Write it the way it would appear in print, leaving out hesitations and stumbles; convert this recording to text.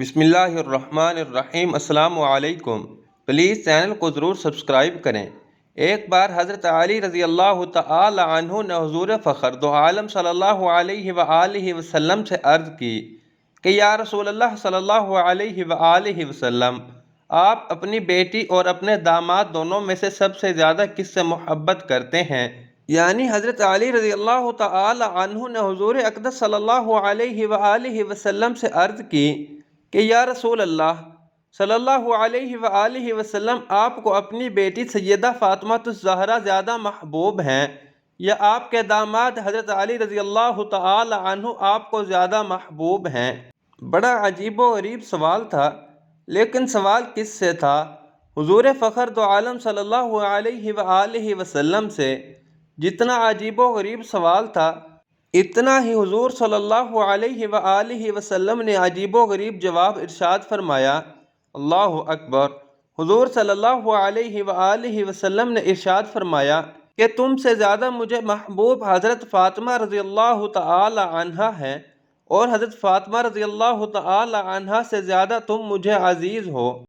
بسم اللہ الرحمن الرحیم۔ السلام علیکم۔ پلیز چینل کو ضرور سبسکرائب کریں۔ ایک بار حضرت علی رضی اللہ تعالی عنہ نے حضور فخر دو عالم صلی اللہ علیہ وآلہ وسلم سے عرض کی کہ یا رسول اللہ صلی اللہ علیہ وآلہ وسلم، آپ اپنی بیٹی اور اپنے داماد دونوں میں سے سب سے زیادہ کس سے محبت کرتے ہیں؟ یعنی حضرت علی رضی اللہ تعالی عنہ نے حضور اقدس صلی اللہ علیہ وآلہ وسلم سے عرض کی کہ یا رسول اللہ صلی اللہ علیہ وآلہ وسلم، آپ کو اپنی بیٹی سیدہ فاطمہ الزہرا زیادہ محبوب ہیں یا آپ کے داماد حضرت علی رضی اللہ تعالی عنہ آپ کو زیادہ محبوب ہیں؟ بڑا عجیب و غریب سوال تھا، لیکن سوال کس سے تھا؟ حضور فخر دو عالم صلی اللہ علیہ وآلہ وسلم سے۔ جتنا عجیب و غریب سوال تھا، اتنا ہی حضور صلی اللہ علیہ وآلہ وسلم نے عجیب و غریب جواب ارشاد فرمایا۔ اللہ اکبر۔ حضور صلی اللہ علیہ وآلہ وسلم نے ارشاد فرمایا کہ تم سے زیادہ مجھے محبوب حضرت فاطمہ رضی اللہ تعالی عنہا ہے، اور حضرت فاطمہ رضی اللہ تعالی عنہا سے زیادہ تم مجھے عزیز ہو۔